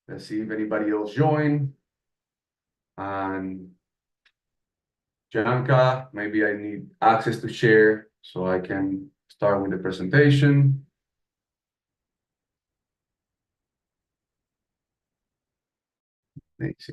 Let's see if anybody else joined. And Janka, maybe I need access to share so I can start with the presentation. Thanks.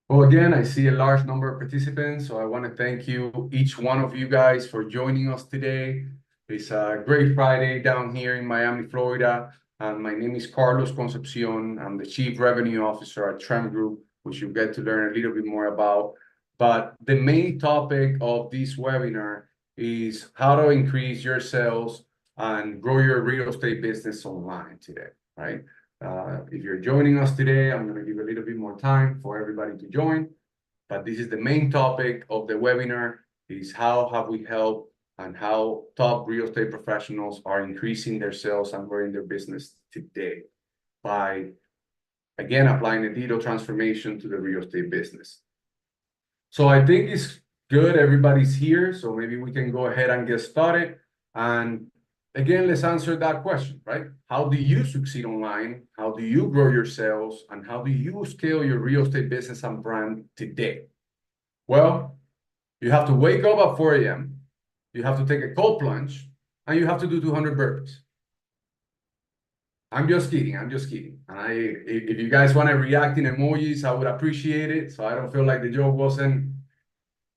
Well, again, I see a large number of participants, so I want to thank you, each one of you guys, for joining us today. It's a great Friday down here in Miami, Florida, and my name is Carlos Concepcion. I'm the Chief Revenue Officer at Trem Group, which you'll get to learn a little bit more about. But the main topic of this webinar is how to increase your sales and grow your real estate business online today, right? If you're joining us today, I'm going to give a little bit more time for everybody to join. But this is the main topic of the webinar, is how have we helped and how top real estate professionals are increasing their sales and growing their business today by, again, applying a digital transformation to the real estate business. So I think it's good everybody's here, so maybe we can go ahead and get started. And again, let's answer that question, right? How do you succeed online? How do you grow your sales? And how do you scale your real estate business and brand today? Well, you have to wake up at 4 a.m., you have to take a cold plunge, and you have to do 200 burpees. I'm just kidding. And if you guys want to react in emojis, I would appreciate it, so I don't feel like the joke wasn't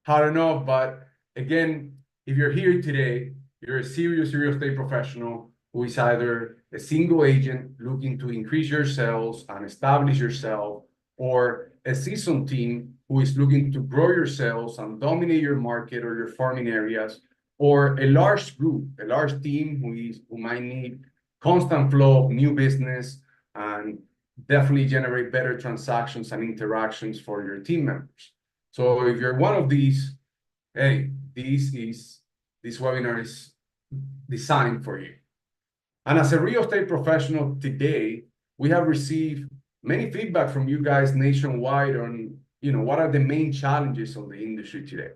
hard enough. But again, if you're here today, you're a serious real estate professional who is either a single agent looking to increase your sales and establish yourself, or a seasoned team who is looking to grow your sales and dominate your market or your farming areas, or a large group, a large team who might need constant flow of new business and definitely generate better transactions and interactions for your team members. So if you're one of these, hey, this webinar is designed for you. And as a real estate professional today, we have received many feedback from you guys nationwide on, what are the main challenges of the industry today.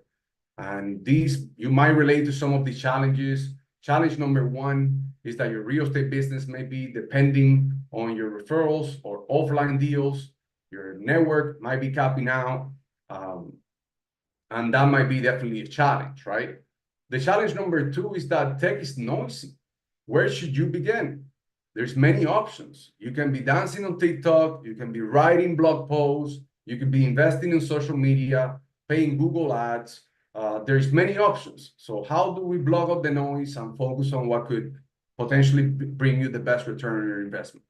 And these, you might relate to some of the challenges. Challenge number one is that your real estate business may be depending on your referrals or offline deals. Your network might be capping out. And that might be definitely a challenge, right? The challenge number two is that tech is noisy. Where should you begin? There's many options. You can be dancing on TikTok, you can be writing blog posts, you can be investing in social media, paying Google ads. There's many options. So how do we block out the noise and focus on what could potentially bring you the best return on your investment?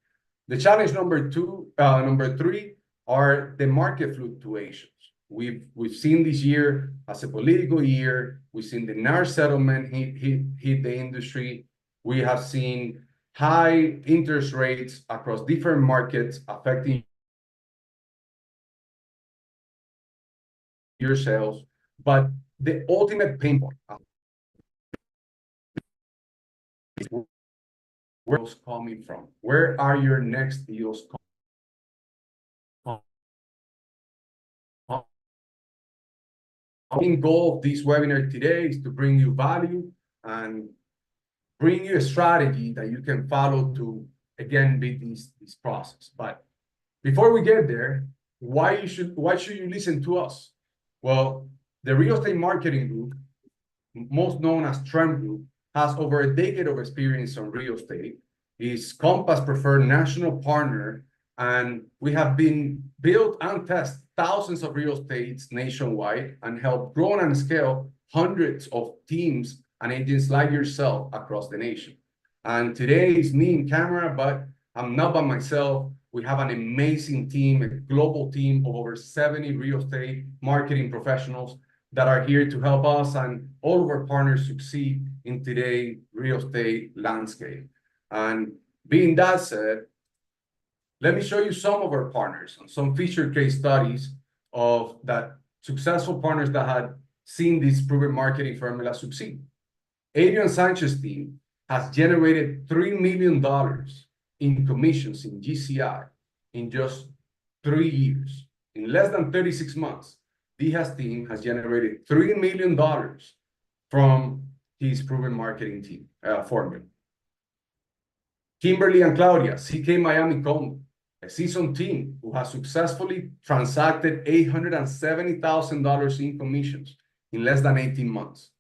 The challenge number three are the market fluctuations. We've seen this year as a political year. We've seen the NAR settlement hit the industry. We have seen high interest rates across different markets affecting your sales. But the ultimate pain point is where it's coming from. Where are your next deals coming? The main goal of this webinar today is to bring you value and bring you a strategy that you can follow to, again, beat this process. But before we get there, why should you listen to us? Well, the Real Estate Marketing Group, most known as Trem Group, has over a decade of experience on real estate, is Compass preferred national partner, and we have been built and test thousands of real estates nationwide and help grow and scale hundreds of teams and agents like yourself across the nation. And today is me in camera, but I'm not by myself. We have an amazing team, a global team of over 70 real estate marketing professionals that are here to help us and all of our partners succeed in today's real estate landscape. And being that said, let me show you some of our partners and some featured case studies of that successful partners that had seen this proven marketing formula succeed. Adrian Sanchez's team has generated $3 million in commissions in GCI in just 3 years. In less than 36 months, Dija's team has generated $3 million from his proven marketing team formula. Kimberly and Claudia, CK Miami Condo, a seasoned team who has successfully transacted $870,000 in commissions in less than 18 months.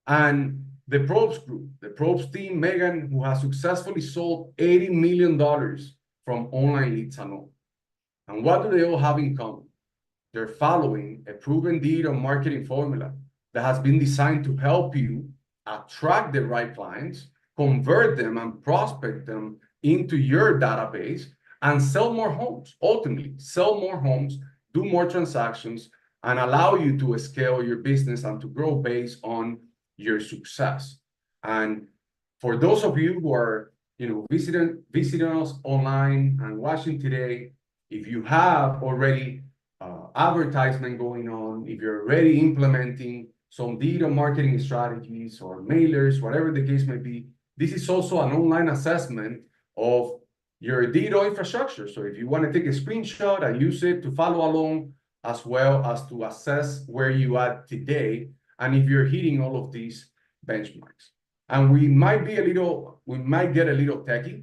And the Probst Group, the Probst team, Megan, who has successfully sold $80 million from online leads alone. And what do they all have in common? They're following a proven digital marketing formula that has been designed to help you attract the right clients, convert them and prospect them into your database, and sell more homes. Ultimately, sell more homes, do more transactions, and allow you to scale your business and to grow based on your success. And for those of you who are visiting us online and watching today, if you have already advertisement going on, if you're already implementing some digital marketing strategies or mailers, whatever the case may be, this is also an online assessment of your digital infrastructure. So if you want to take a screenshot and use it to follow along, as well as to assess where you are today, and if you're hitting all of these benchmarks. And we might get a little techie.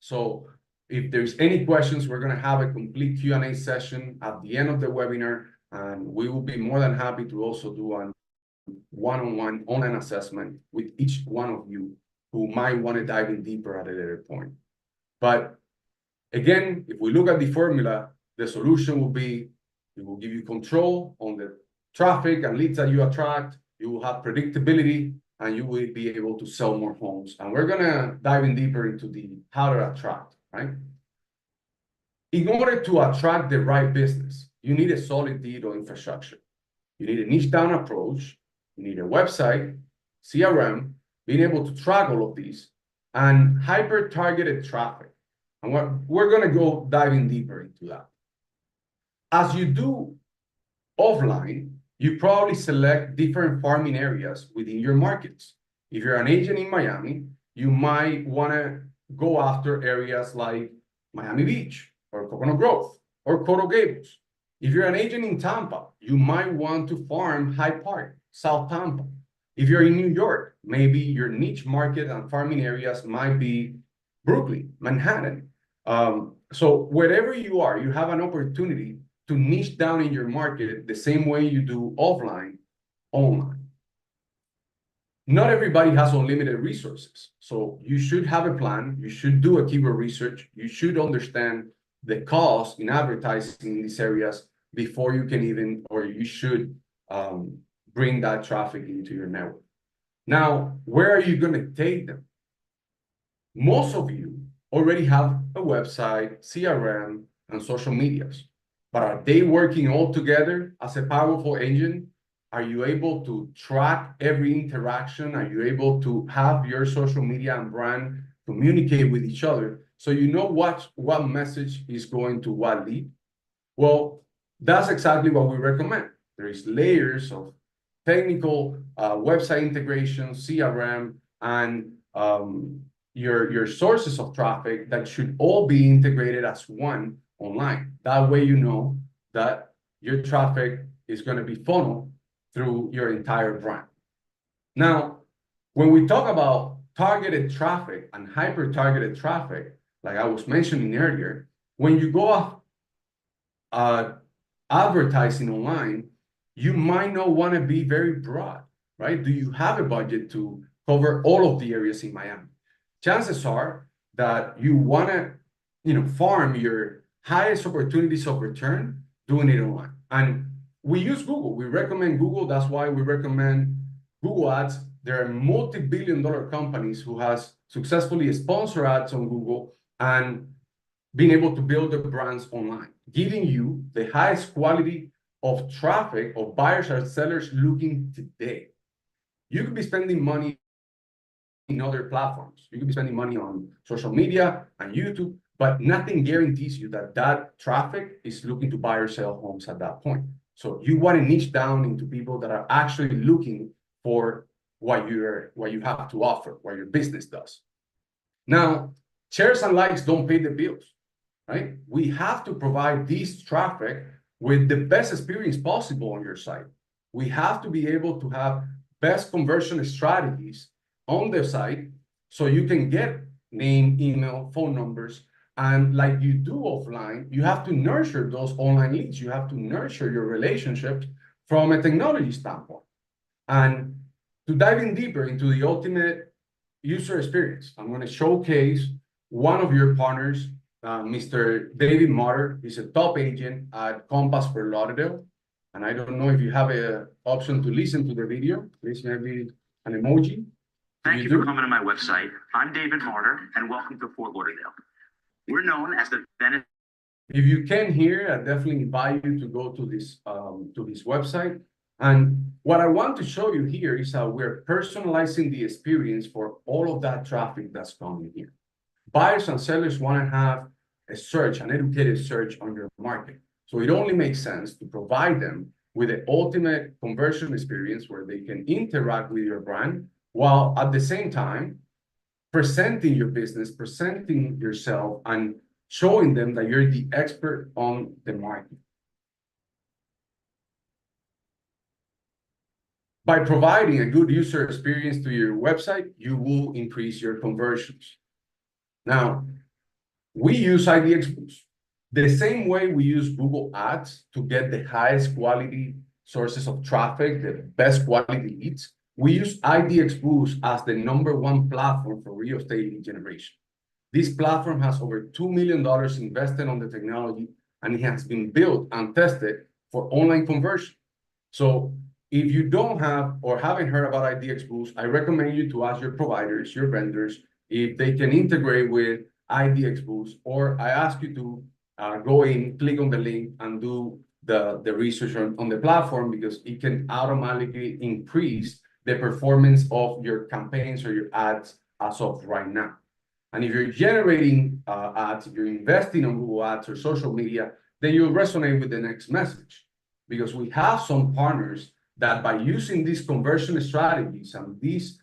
So if there's any questions, we're going to have a complete Q&A session at the end of the webinar, and we will be more than happy to also do a one-on-one online assessment with each one of you who might want to dive in deeper at a later point. But again, if we look at the formula, the solution will be, it will give you control on the traffic and leads that you attract. You will have predictability, and you will be able to sell more homes. And we're going to dive in deeper into the how to attract, right? In order to attract the right business, you need a solid digital infrastructure. You need a niche down approach. You need a website, CRM, being able to track all of these, and hyper-targeted traffic. And we're going to go diving deeper into that. As you do offline, you probably select different farming areas within your markets. If you're an agent in Miami, you might want to go after areas like Miami Beach or Coconut Grove or Coral Gables. If you're an agent in Tampa, you might want to farm Hyde Park, South Tampa. If you're in New York, maybe your niche market and farming areas might be Brooklyn, Manhattan. So wherever you are, you have an opportunity to niche down in your market the same way you do offline, online. Not everybody has unlimited resources. So you should have a plan. You should do a keyword research. You should understand the cost in advertising in these areas before you can even, or you should bring that traffic into your network. Now, where are you going to take them? Most of you already have a website, CRM, and social medias. But are they working all together as a powerful engine? Are you able to track every interaction? Are you able to have your social media and brand communicate with each other so you know what message is going to what lead? Well, that's exactly what we recommend. There is layers of technical website integration, CRM, and your sources of traffic that should all be integrated as one online. That way you know that your traffic is going to be funneled through your entire brand. Now, when we talk about targeted traffic and hyper-targeted traffic, like I was mentioning earlier, when you go off advertising online, you might not want to be very broad, right? Do you have a budget to cover all of the areas in Miami? Chances are that you want to, farm your highest opportunities of return doing it online. And we use Google. We recommend Google. That's why we recommend Google Ads. There are multi-billion-dollar companies who has successfully sponsored ads on Google and been able to build their brands online, giving you the highest quality of traffic of buyers and sellers looking today. You could be spending money in other platforms. You could be spending money on social media and YouTube, but nothing guarantees you that traffic is looking to buy or sell homes at that point. So you want to niche down into people that are actually looking for what you have to offer, what your business does. Now, shares and likes don't pay the bills, right? We have to provide this traffic with the best experience possible on your site. We have to be able to have best conversion strategies on the site so you can get name, email, phone numbers. And like you do offline, you have to nurture those online leads. You have to nurture your relationships from a technology standpoint. And to dive in deeper into the ultimate user experience, I'm going to showcase one of your partners, Mr. David Motter. He's a top agent at Compass for Lauderdale. And I don't know if you have an option to listen to the video. Please maybe an emoji. Thank you for coming to my website. I'm David Martyr, and welcome to Fort Lauderdale. We're known as the Venice. If you can hear, I definitely invite you to go to this website. And what I want to show you here is how we're personalizing the experience for all of that traffic that's coming here. Buyers and sellers want to have a search, an educated search on your market. So it only makes sense to provide them with the ultimate conversion experience where they can interact with your brand while at the same time presenting your business, presenting yourself, and showing them that you're the expert on the market. By providing a good user experience to your website, you will increase your conversions. Now, we use IDX Boost. The same way we use Google Ads to get the highest quality sources of traffic, the best quality leads, we use IDX Boost as the #1 platform for real estate lead generation. This platform has over $2 million invested on the technology, and it has been built and tested for online conversion. So if you don't have or haven't heard about IDX Boost, I recommend you to ask your providers, your vendors, if they can integrate with IDX Boost, or I ask you to go in, click on the link, and do the research on the platform, because it can automatically increase the performance of your campaigns or your ads as of right now. And if you're generating ads, if you're investing on Google Ads or social media, then you'll resonate with the next message. Because we have some partners that by using these conversion strategies and this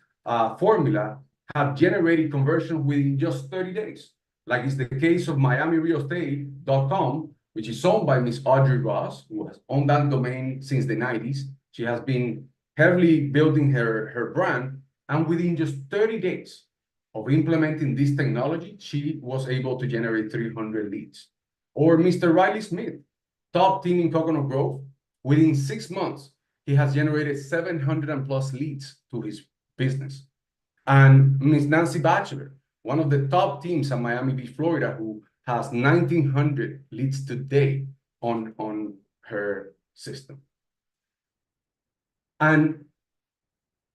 formula have generated conversion within just 30 days. Like it's the case of MiamiRealEstate.com, which is owned by Miss Audrey Ross, who has owned that domain since the 90s. She has been heavily building her brand, and within just 30 days of implementing this technology, she was able to generate 300 leads. Or Mr. Riley Smith, top team in Coconut Grove, within 6 months, he has generated 700 plus leads to his business. And Miss Nancy Batchelor, one of the top teams at Miami Beach, Florida, who has 1,900 leads today on her system. And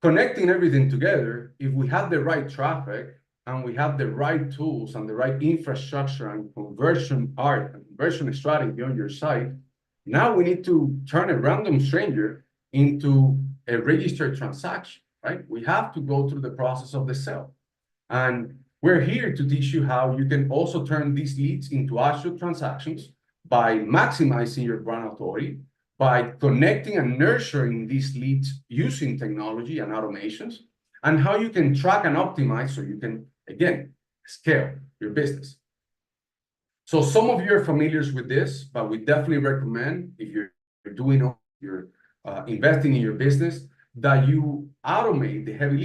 connecting everything together, if we have the right traffic and we have the right tools and the right infrastructure and conversion art and conversion strategy on your site, now we need to turn a random stranger into a registered transaction, right? We have to go through the process of the sale. And we're here to teach you how you can also turn these leads into actual transactions by maximizing your brand authority, by connecting and nurturing these leads using technology and automations, and how you can track and optimize so you can, again, scale your business. So some of you are familiar with this, but we definitely recommend, if you're doing, you're investing in your business, that you automate the heavy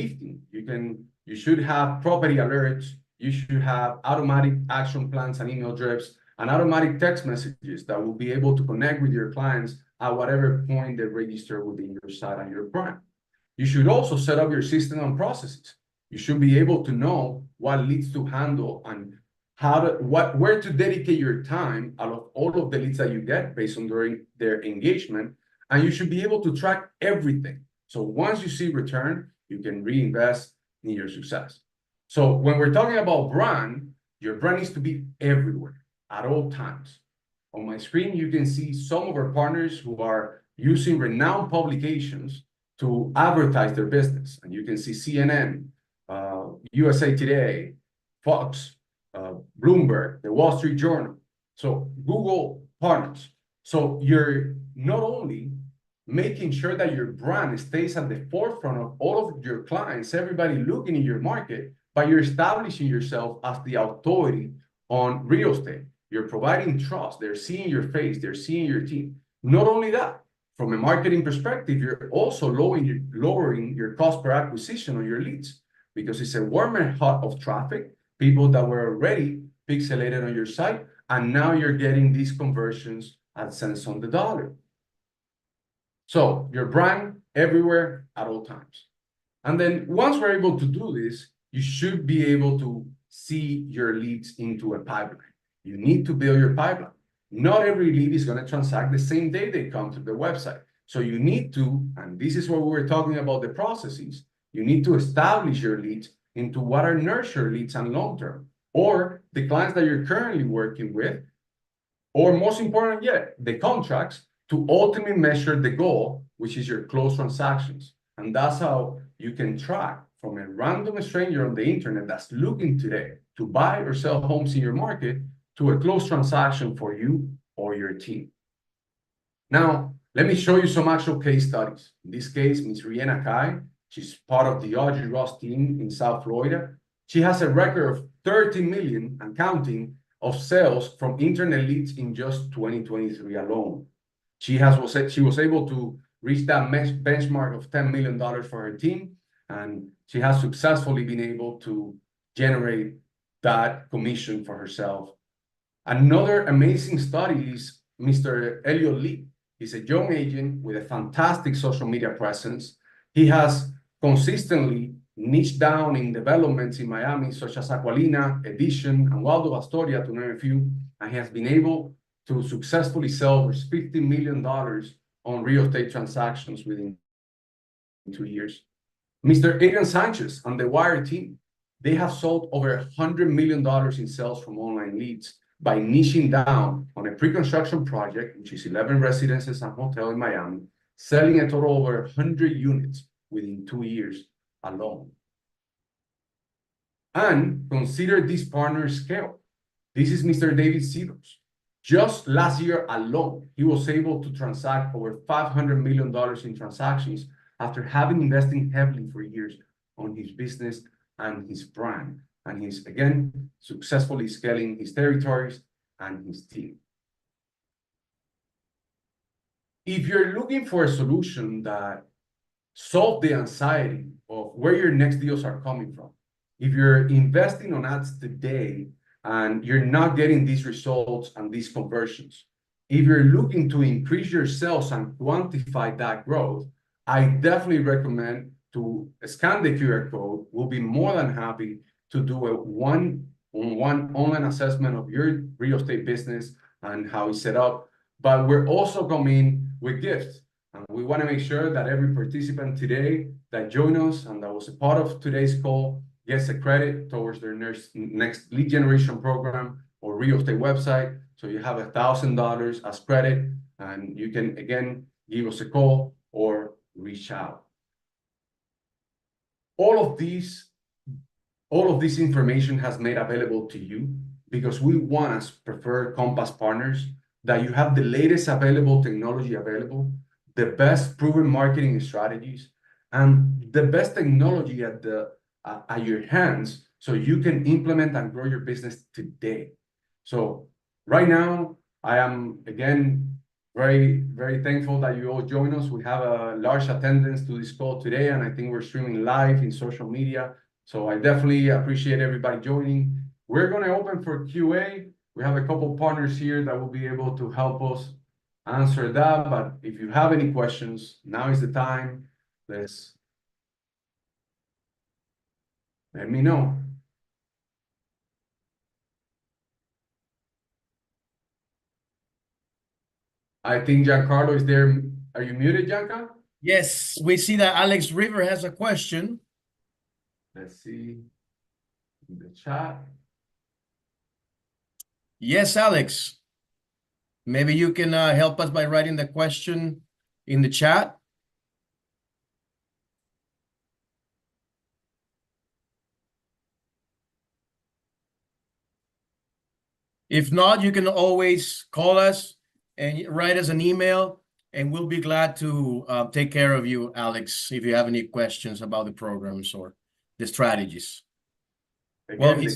lifting. You should have property alerts, you should have automatic action plans and email drifts, and automatic text messages that will be able to connect with your clients at whatever point they register within your site and your brand. You should also set up your system and processes. You should be able to know what leads to handle and where to dedicate your time out of all of the leads that you get based on their engagement. And you should be able to track everything. So once you see return, you can reinvest in your success. So when we're talking about brand, your brand needs to be everywhere at all times. On my screen, you can see some of our partners who are using renowned publications to advertise their business. And you can see CNN, USA Today, Fox, Bloomberg, the Wall Street Journal. So Google partners. So you're not only making sure that your brand stays at the forefront of all of your clients, everybody looking in your market, but you're establishing yourself as the authority on real estate. You're providing trust. They're seeing your face. They're seeing your team. Not only that, from a marketing perspective, you're also lowering your cost per acquisition on your leads, because it's a warmer hub of traffic people that were already pixelated on your site, and now you're getting these conversions at cents on the dollar. So your brand everywhere at all times. And then once we're able to do this, you should be able to see your leads into a pipeline. You need to build your pipeline. Not every lead is going to transact the same day they come to the website. So you need to, and this is what we were talking about the processes, you need to establish your leads into what are nurture leads and long-term, or the clients that you're currently working with, or most important yet, the contracts to ultimately measure the goal, which is your closed transactions. And that's how you can track from a random stranger on the internet that's looking today to buy or sell homes in your market to a closed transaction for you or your team. Now, let me show you some actual case studies. In this case, Ms. Rihanna Kai, she's part of the Audrey Ross team in South Florida. She has a record of 30 million and counting of sales from internet leads in just 2023 alone. She was able to reach that benchmark of $10 million for her team, and she has successfully been able to generate that commission for herself. Another amazing study is Mr. Elliot Lee. He's a young agent with a fantastic social media presence. He has consistently niched down in developments in Miami, such as Aqualina, Edition, and Waldo Astoria, to name a few, and he has been able to successfully sell over $50 million on real estate transactions within 2 years. Mr. Adrian Sanchez and the Wire team, they have sold over $100 million in sales from online leads by niching down on a pre-construction project, which is 11 residences and hotel in Miami, selling a total of over 100 units within 2 years alone. And consider this partner scale. This is Mr. David Seedorf. Just last year alone, he was able to transact over $500 million in transactions after having invested heavily for years on his business and his brand. And he's, again, successfully scaling his territories and his team. If you're looking for a solution that solves the anxiety of where your next deals are coming from, if you're investing on ads today and you're not getting these results and these conversions, if you're looking to increase your sales and quantify that growth, I definitely recommend to scan the QR code. We'll be more than happy to do a one-on-one online assessment of your real estate business and how it's set up. But we're also coming with gifts. And we want to make sure that every participant today that joined us and that was a part of today's call gets a credit towards their next lead generation program or real estate website. So you have $1,000 as credit, and you can, again, give us a call or reach out. All of this information has made available to you because we want, as preferred Compass partners, that you have the latest available technology available, the best proven marketing strategies, and the best technology at your hands so you can implement and grow your business today. So right now, I am, again, very, very thankful that you all join us. We have a large attendance to this call today, and I think we're streaming live in social media. So I definitely appreciate everybody joining. We're going to open for QA. We have a couple partners here that will be able to help us answer that. But if you have any questions, now is the time. Let me know. I think Giancarlo is there. Are you muted, Gianca? Yes, we see that Alex River has a question. Let's see in the chat. Yes, Alex. Maybe you can help us by writing the question in the chat. If not, you can always call us and write us an email, and we'll be glad to take care of you, Alex, if you have any questions about the programs or the strategies. Again,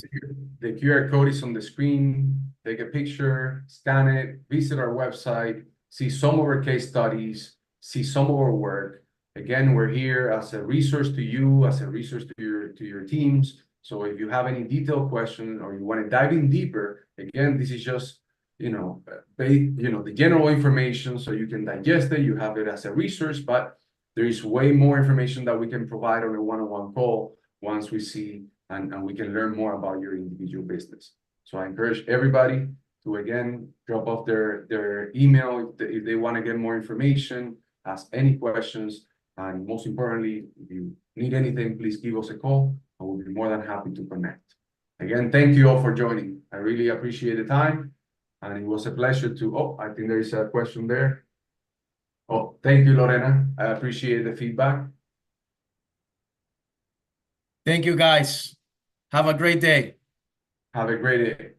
the QR code is on the screen. Take a picture, scan it, visit our website, see some of our case studies, see some of our work. Again, we're here as a resource to you, as a resource to your teams, So if you have any detailed questions or you want to dive in deeper, again, this is just, the general information so you can digest it, you have it as a resource, but there is way more information that we can provide on a one-on-one call once we see and we can learn more about your individual business. So I encourage everybody to, again, drop off their email if they want to get more information, ask any questions, and most importantly, if you need anything, please give us a call. I will be more than happy to connect. Again, thank you all for joining. I really appreciate the time, and it was a pleasure to, I think there is a question there. Oh, thank you, Lorena. I appreciate the feedback. Thank you, guys. Have a great day. Have a great day.